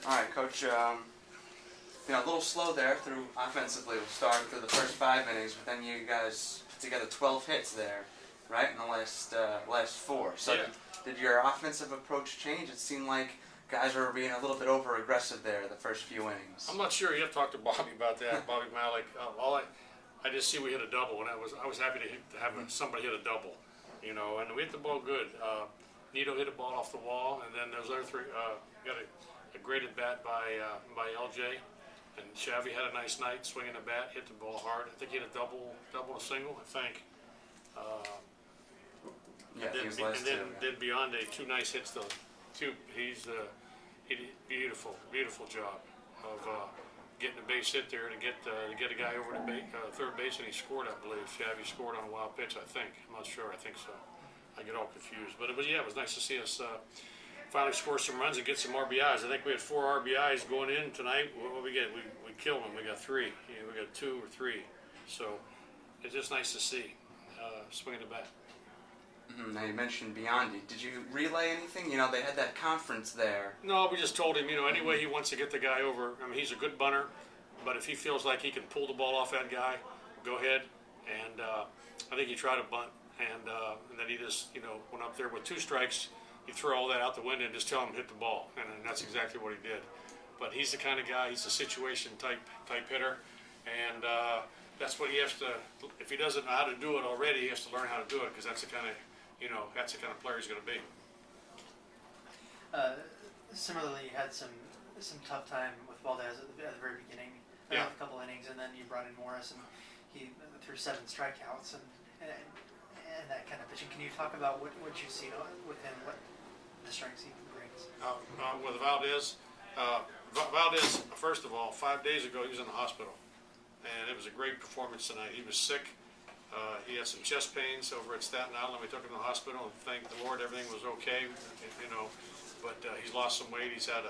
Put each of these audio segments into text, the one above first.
All right, Coach. A little slow there through offensively. We'll start through the first 5 innings, but then you guys put together 12 hits there, right, in the last 4. So yeah. did your offensive approach change? It seemed like guys were being a little bit over-aggressive there the first few innings. I'm not sure. You have to talk to Bobby about that. Bobby Malik. I just see we hit a double, and I was happy to have somebody hit a double, and we hit the ball good. Nito hit a ball off the wall, and then those other 3 got a great at bat by LJ, and Shavy had a nice night swinging the bat, hit the ball hard. I think he hit a double and single. I think. Then beyond 2 nice hits, he did beautiful job of getting a base hit there to get a guy over to third base, and he scored, I believe. Shavy scored on a wild pitch, I think. I'm not sure. I think so. I get all confused, but it was nice to see us finally score some runs and get some RBIs. I think we had 4 RBIs going in tonight. What we get? We killed them. We got 3. We got 2 or 3. So it's just nice to see swinging the bat. Now you mentioned Biondi. Did you relay anything? They had that conference there. No, we just told him, any way he wants to get the guy over. I mean, he's a good bunter, but if he feels like he can pull the ball off that guy, go ahead. And I think he tried a bunt, and then he just, went up there with 2 strikes. You throw all that out the window and just tell him to hit the ball, and that's exactly what he did. But he's the kind of guy. He's a situation type hitter, and that's what he has to. If he doesn't know how to do it already, he has to learn how to do it, because that's the kind of player he's going to be. Similarly, you had some tough time with Valdez at the very beginning. Yeah. A couple innings, and then you brought in Morris, and he threw 7 strikeouts and that kind of pitching. Can you talk about what you see with him, what the strengths he brings? With Valdez, first of all, 5 days ago he was in the hospital, and it was a great performance tonight. He was sick. He had some chest pains over at Staten Island. We took him to the hospital, and thank the Lord, everything was okay. But he's lost some weight. He's had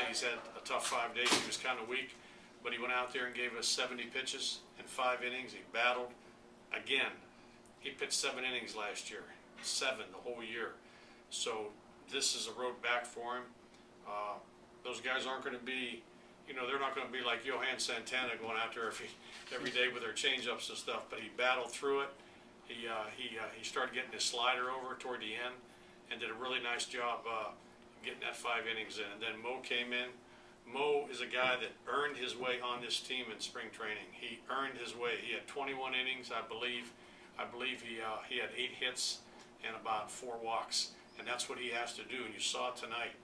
he's had a tough 5 days. He was kind of weak, but he went out there and gave us 70 pitches in 5 innings. He battled again. He pitched 7 innings last year, 7 the whole year. So this is a road back for him. Those guys aren't going to be. They're not going to be like Johan Santana going out there every day with their change-ups and stuff. But he battled through it. He started getting his slider over toward the end, and did a really nice job getting that 5 innings in. And then Mo came in. Mo is a guy that earned his way on this team in spring training. He earned his way. He had 21 innings, I believe. I believe he had 8 hits and about 4 walks, and that's what he has to do. And you saw it tonight.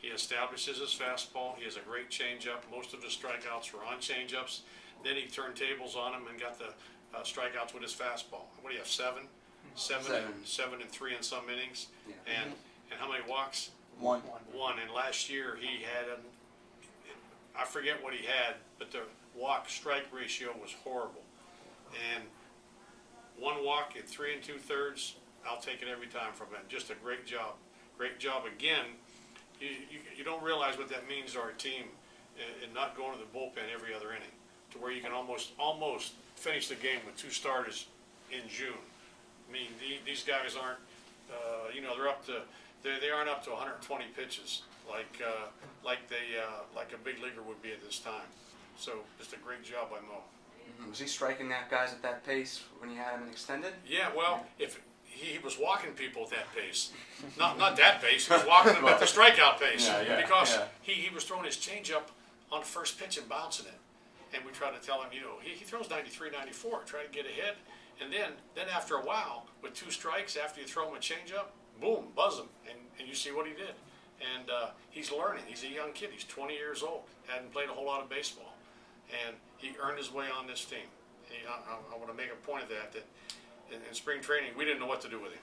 He establishes his fastball. He has a great changeup. Most of his strikeouts were on changeups. Then he turned tables on him and got the strikeouts with his fastball. What do you have, 7? 7 and 3 in some innings. Yeah. And how many walks? 1. 1. And last year he had I forget what he had, but the walk-strike ratio was horrible. And 1 walk in 3 2/3, I'll take it every time from him. Just a great job. Great job again. You don't realize what that means to our team in not going to the bullpen every other inning, to where you can almost finish the game with 2 starters in June. I mean, these guys aren't, they aren't up to 120 pitches like a big leaguer would be at this time. So just a great job by Mo. Was he striking out guys at that pace when you had him extended? Yeah, well, if he was walking people at that pace, not that pace. He was walking them at the strikeout pace, because he was throwing his changeup on the first pitch and bouncing it. And we tried to tell him, he throws 93, 94, try to get ahead, and then after a while, with 2 strikes, after you throw him a changeup, boom, buzz him, and you see what he did. And he's learning. He's a young kid. He's 20 years old. Hadn't played a whole lot of baseball, and he earned his way on this team. I want to make a point of that in spring training, we didn't know what to do with him.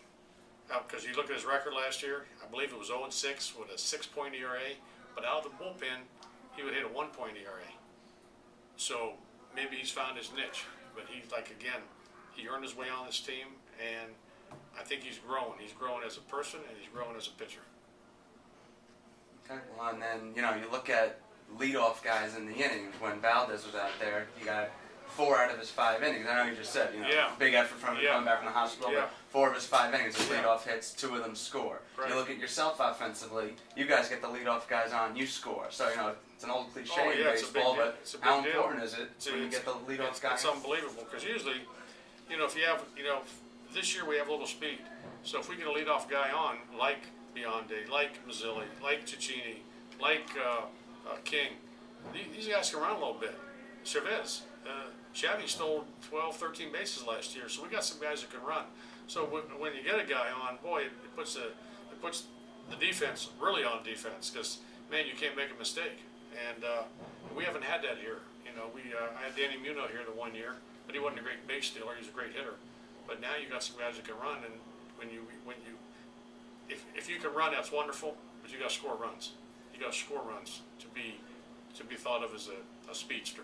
Because you look at his record last year, I believe it was 0-6 with a 6-point ERA, but out of the bullpen, he would hit a 1-point ERA. So maybe he's found his niche, but he earned his way on this team, and I think he's growing. He's growing as a person, and he's growing as a pitcher. Okay, well, and then, you look at leadoff guys in the innings. When Valdez was out there, he got 4 out of his 5 innings. I know you just said, big effort from him coming back from the hospital. Yeah. But 4 of his 5 innings of Yeah. leadoff hits, 2 of them score. Right. You look at yourself offensively, you guys get the leadoff guys on, you score. So, you know, it's an old cliche Oh, in yeah, it's a big baseball, deal. but It's a big how deal. important is it when you It's- get the leadoff guy? It's unbelievable, because usually, you know, if you have, you know, this year we have a little speed. So if we get a leadoff guy on, like Bionde, like Mazzilli, like Cicchini, like King, these guys can run a little bit. Chavez, Chavez stole 12, 13 bases last year, so we got some guys that can run. So when you get a guy on, boy, it puts the defense really on defense, because man, you can't make a mistake. And we haven't had that here. You know, I had Danny Muno here the 1 year, but he wasn't a great base stealer. He was a great hitter. But now you got some guys that can run, and if you can run, that's wonderful. But you got to score runs. You got to score runs to be thought of as a speedster.